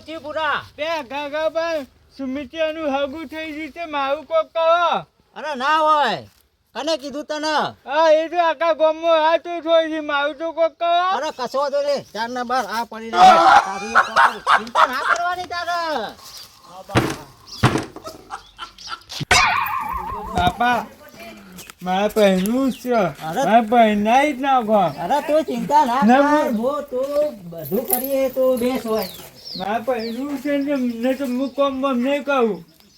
થી પૂરા બે ગાગા ભાઈ સુમિત્રાનું હગું થઈ ગયું છે મારું કોક કહો. અરે ના હોય કને કીધું તને હા એ તો આખા ગામમાં આ તો થોડી છે મારું તો કોક કહો. અરે કશો વાંધો નહીં 4 ને 12 આ પડી રહે તારી એક વખત ચિંતા ના કરવાની તારે બાપા મારે પહેરવું જ છે મારે પહેરાઈ જ નાખો. અરે તું ચિંતા ના ના, કર હું તું બધું કરીએ તો બેસ હોય મારે પહેરવું છે ને તો હું કોમ બમ નહીં કહું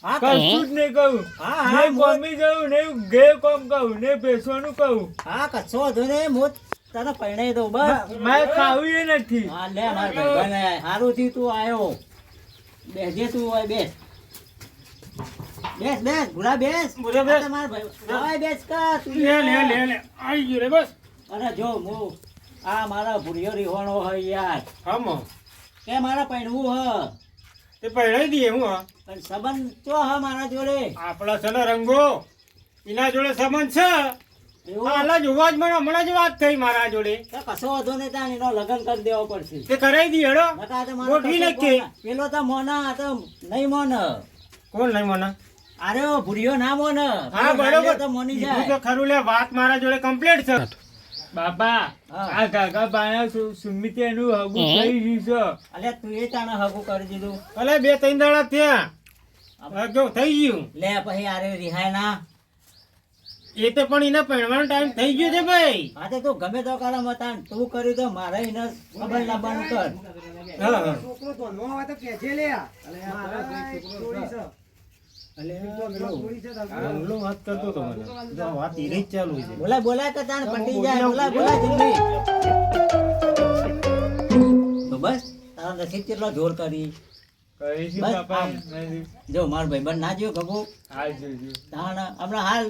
હા કશું જ નહીં કહું હા, હા, નહીં કોમી જવું નહીં ઘેર કોમ કહું નહીં બેસવાનું કહું. હા કશો વાંધો નહીં હું તને પરણાઈ દઉં બસ મારે ખાવું એ નથી. હા લે માર ભાઈ હારું થી તું આવ્યો બેસજે તું હોય બેસ બેસ બેસ ભૂરા બેસ ભૂરા બેસ. આ તો માર ભાઈ હવે બેસ કા તું લે આવી ગયું રે બસ. અરે જો હું આ મારા ભૂરિયો રીહોણો હોય યાર હમો કે મારા પૈણવું હ તે પહેરાઈ દઈએ હું હા. પણ સંબંધ ચો હ મારા જોડે આપણા છે ને રંગો એના જોડે સંબંધ છે. એવું હાલા જોવા જ મને હમણાં જ વાત થઈ મારા જોડે. તો કશો વાંધો નહીં તાન એનો લગ્ન કરી દેવો પડશે તે કરાઈ દી હેડો. નકા તો મારો ગોઠવી કશો નાખીએ. કોણ? પેલો તો મોના આ તો નહીં મોન કોણ નહીં મને? અરે ઓ ભૂરિયો ના મોન હા બરોબર તો મોની કીધું જાય તો ખરું લે વાત મારા જોડે કમ્પ્લીટ છે. બાપા હા. આ કાકા બાયા સુમિત્રાનું હગું થઈ ગયું છે. અલે તું એ તાણે હગું કરી દીધું અલે 2-3 દાડા થયા હવે જો થઈ ગયું. લે પછી આરે રિહાય ના એ તો પણ એને પહેરવાનો ટાઈમ થઈ ગયો છે ભાઈ. હા તો તું ગમે તો કરે મતાન તું કર્યું તો મારે એને ખબર લાવવાનું કર હા હા છોકરો તો નો હોય તો કેજે લે મારા એક ચોરી છે ચોરી છે આંગળો વાત કરતો તો મને જો વાત ઈ જ ચાલુ છે. બોલાય બોલાય તો તાણ પટી જાય બોલાય જલ્દી તો બસ તારા નસીબ કેટલો જોર કરી કહીશું બસ, બાપા આમ. જો માર ભાઈબંધ ના જ્યો ગગો હાલ જોજો. તાણ હમણાં હાલ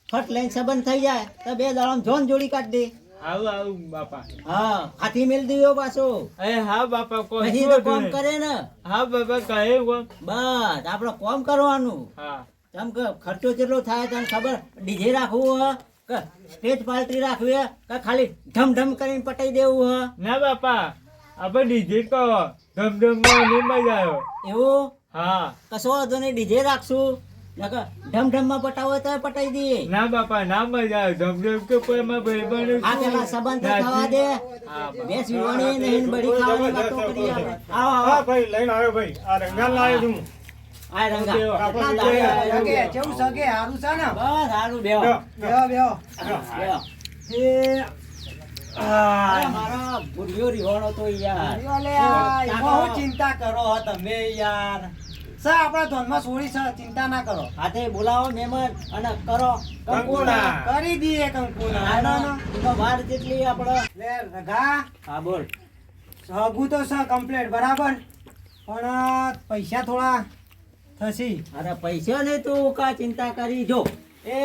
ફટ લઈને સંબંધ થઈ જાય તો 2 દાડામાં જોન જોડી કાઢ દે આવું બાપા. હા હાથી મેલ દીયો પાછો એ હા બાપા કોઈ પછી તો કામ કરે ને હા બાપા કહે કોમ. બસ આપણે કોમ કરવાનું હા કેમ કે ખર્ચો કેટલો થાય તને ખબર ડીજે રાખવું હ કે સ્ટેજ પાર્ટી રાખવી હે કે ખાલી ઢમ કરીને પટાઈ દેવું હ ના બાપા આપણે ડીજે કહો ધમધમમાં નહીં મજા આવ્યો. એવું હા કશો વાંધો નહીં ડીજે રાખશું નકર ઢમ પટાવો તો પટાઈ દઈએ ના બાપા ના મજા આવે ધમધમ કે કોઈ માં ભાઈબંધ આ પેલા સંબંધ તો થવા દે બેસ વિવાણી નહીં બડી ખાવાની વાતો કરી આપણે આવો હા આવો ભાઈ લઈને આવ્યો ભાઈ આ રંગાલ લાવ્યો છું હું. આ રંગા આપણે કેટલા દાડે આવ્યો? સગે કેવું સગે હારું છે ને બસ સારું બેહો જો, બેહો બેહો બેહો એ અરે મારા ભૂરિયો રીહોણો તો યાર લ્યો લે આ એમાં હું ચિંતા કરો હો તમે યાર સા આપણા ધોનમાં સોરી છે ચિંતા ના કરો હાથે બોલાવો મહેમાન અને કરો કંકુના. કરી દઈએ કંકુના ના એનો વાર જેટલી આપણો લે રઘા હા બોલ હગું તો છે કમ્પ્લીટ બરાબર પણ પૈસા થોડા થશે અરે પૈસા ને તું કા ચિંતા કરી જો એ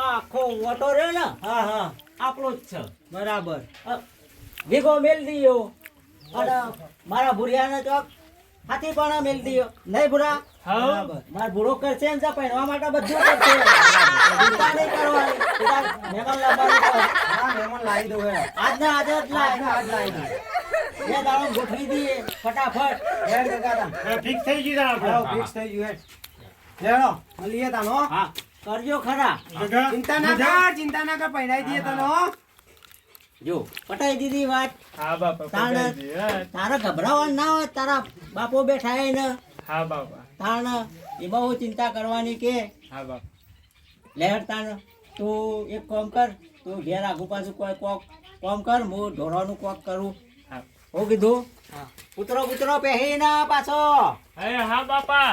આખો ઓટો રે ને હા હા આપણો જ છે બરાબર ભેગો મેલ દીયો અને મારા ભૂરિયાને ચોક હાથી પણ મેલ દીયો નહીં ભૂરા હા બરાબર મારા ભૂરો કરશે ને તો પહેરવા માટે બધું કરશે ચિંતા નહીં કરવાની તું મહેમાન લાવવાનું કર. હા મહેમાન લાવી દઉં હે આજના આજે જ લાય આજ લાવી દઉં બે દાડો ગોઠવી દઈએ ફટાફટ હેડ કાકા ફિક્સ થઈ ગયું હા આપણે. ફિક્સ થઈ ગયું હેડ લેડો મળીએ તાનો હો. હા કરજો ખરા જગા, ચિંતા ના કર ચિંતા ના કર પહેરાઈ દઈએ તને હો જો પટાઈ દીધી વાત હા બાપા તાણ પકડી દી, હા. તારા ગભરાવાનું ના હોય તારા બાપો બેઠા હે ને હા બાપા તાણ એ બહુ ચિંતા કરવાની કે હા બાપા લહેર તાણ તું એક કામ કર તું ઘેર આગુ પાછું કોઈ કોક કામ કર હું ઢોરાનું કોક કરું હા હું કીધું કૂતરો પહેરી ના પાછો એ હા બાપા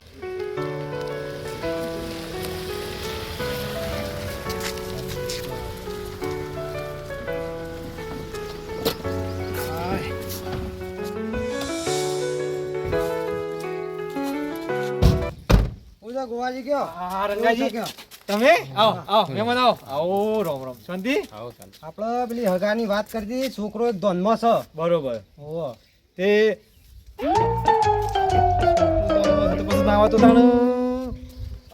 પૂજા ગોવાજી ગયો હા રંગાજી ગયો તમે આવો આવો મહેમાન આવો આવો રોમ રોમ શાંતિ આપણે પેલી હગાની વાત કરી હતી છોકરો એક ધોનમાં છે બરોબર ઓહો તે પછી નાવા તો તાણ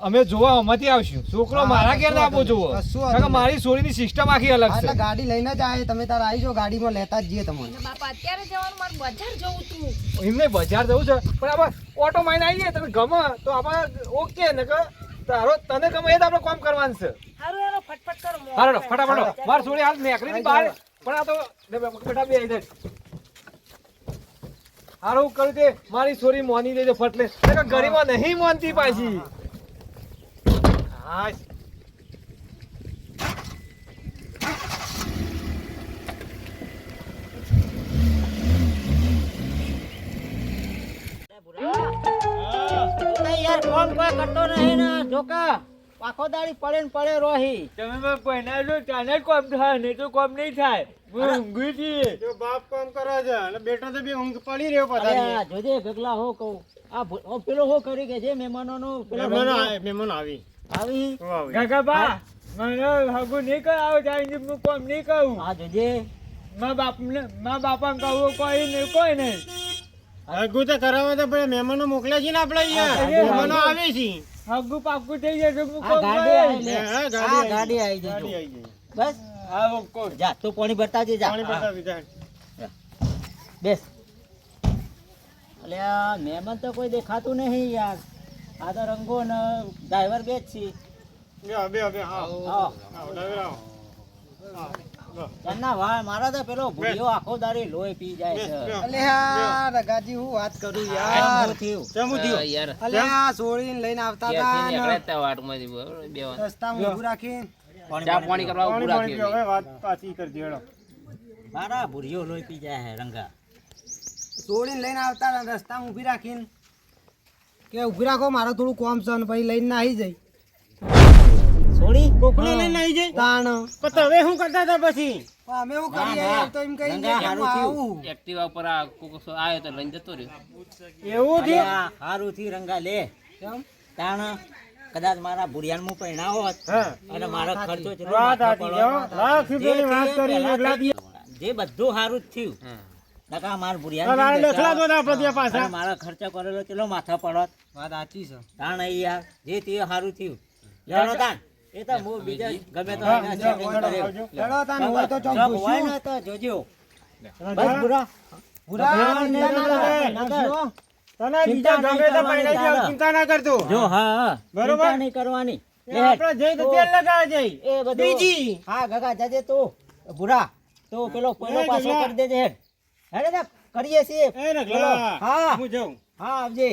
અમે જોવા અમાથી આવશું છોકરો હા, મારા ઘેર ના કશો આપો જોવો વાંધો નહીં. કશો કારણ કે વાંધો મારી સોરીની સિસ્ટમ આખી અલગ એટલે છે ગાડી લઈને જ આવે તમે તાર આવી જાઓ ગાડીમાં લેતા જ જઈએ તમને બાપા અત્યારે જવાનું મારે બજાર જવું તું. એમને બજાર જવું છે પણ આપણે ઓટો માઈને આવીએ તમે ગમે તો આપણે ઓકે ને કે તારો તને ગમે એ જ આપણે કામ કરવાનું છે હારું હેરો ફટફટ કરો મોડું હાલો થાય. ફટાફટ માર સોરી હાલ નીકળી ની બહાર પણ આ તો બેટા બે આવી હારું કર્યું તે મારી સોરી મોની દેજો ફટલે નકર ગરીમાં નહીં મોનતી પાછી હા તું તો યાર કોમ કોઈ કરતો નહીં ને જોકા આખો દાડી પડે ને પડે રોહી તમે મને પહેના જો તાને કોમ થાય નહીં તો કોમ નહીં થાય હું ઊંઘી છીએ જો બાપ કામ કરે છે અને બેટો તો બી ઊંઘ પડી રહ્યો અરે આ જોજે ગગલા હો કહું આ પેલો હો કરી કે જે મહેમાનોનું પેલો મહેમાન આવી આવી કાકા મને હગુ નહીં કરાવો જાય હું કોમ નહીં કહું આ જોજે મા બાપા કહું કોઈ નહીં હગુ તો કરાવવા તો પડે મહેમાનો મોકલ્યા છે ને આપણે હા, મહેમાનો આવે છે હગુ પાકું થઈ જશે હું આ કોમ ગાડી આવી લે. હા, આ ગાડી આવી જજો બસ જા તું પાણી ભરતા જજે જા બેસ અલ્યા મહેમાન તો કોઈ દેખાતું નહીં યાર આ તો રંગો ને ડ્રાઈવર બે જ છે આવો. એમના વાળ મારા તો પેલો ભૂલિયો આખો દાડી લોહી પી જાય છે અલે આ રગાજી હું વાત કરું યાર શું થયું? અલે આ સોળીને લઈને આવતા હતા ને રસ્તામાં ઊભું રાખીને વાત પાછી કરજો હેડો મારા ભૂરિયો લોહી પી જાય છે રંગા સોળીને લઈને આવતા હતા ને રસ્તામાં ઊભી રાખીને કે ઊભી રાખો મારે થોડું કોમ છે ને પછી લઈને ના આવી જાય છોડી કોકને લઈને આવી જાય તાણ પણ હવે શું કરતા હતા પછી અમે શું કરીએ હા, તો એમ કહીને રંગા કે હું હારું આવું એક્ટિવા પર આ કોકો આવ્યો તો લઈને જતો રહ્યો. એવું થયું અલ્યા, હારું થી રંગા લે કેમ તાણ કદાચ મારા ભુરિયાનું પૈણા હોત હા અને મારો ખર્ચો ચેટલો વાત માથે સાચી પડ્યો. છે, હો. લાખ રૂપિયાની વાત જે કરી, પહેલા એકલા થઈ ગયું. જે બધું સારું જ થયું નકા મારા ભુરિયાનું લાલ દશા લખલા તો આપણે ત્યાં પાછા. અને મારો ખર્ચો કરેલો ચેટલો માથા પડત વાત સાચી છે તાણ અહીં યાર જે તે સારું થયું લેવાનો તાણ એ તો હું બીજા ગમે તો એના setting કર્યો. લડો તાન હોય તો ચોક ચોક હોય ઘૂસ્યું. ને તો જોજો બસ ભૂરા ભૂરા, ચિંતા ના કરે, ઘૂસ્યું. તને બીજા ચિંતા ગમે તો નહીં પૈણા કરવાની દે, ચિંતા ના કરતો જો હા હા બરોબર. ચિંતા નહીં કરવાની એ આપણે જઈ તો તેલ લગાવે જઈ એ બધું બીજી હા ગગા જજે તું ભૂરા તો પેલો પહેલો એ પાછો ગગા. કરી દેજે હેડ હેડે ને કરીએ છીએ એ રગલા. પેલો, હા હું જાઉં હા આવજે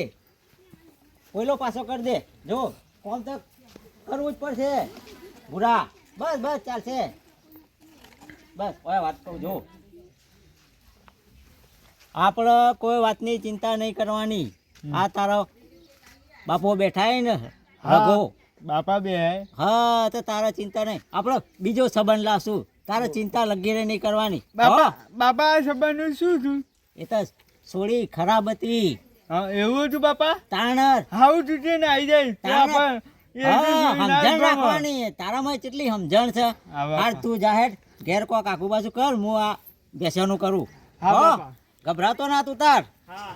પહેલો પાછો કરી દે જો કોમ તો કરવું જ પડશે ભૂરા બસ બસ ચાલશે બસ કોઈ વાત કહું જો આપણે કોઈ વાતની ચિંતા નહીં કરવાની આ તારો બાપો બેઠા હે ને રઘો બાપા બે હા તો તારા ચિંતા નહીં આપણે બીજો સંબંધ લાવશું તારે ચિંતા લગીરે નહીં કરવાની બાપા હા, બાપા આ સંબંધનું શું થયું એ તો સોળી ખરાબ હતી હા એવું હતું બાપા તાણર હાઉ તૂટે ને આવી જાય ત્યાં તાણે- પણ એ હા, તો ના સમજણ ગમે. રાખવાની તારામાં કેટલી સમજણ છે હા, બાપા. હાલ તું જાહેર ઘેર કોક આખું બાજુ કર હું આ બેસવાનું કરું હા, હો, બાપા. ગભરાતો ના તું તાર હા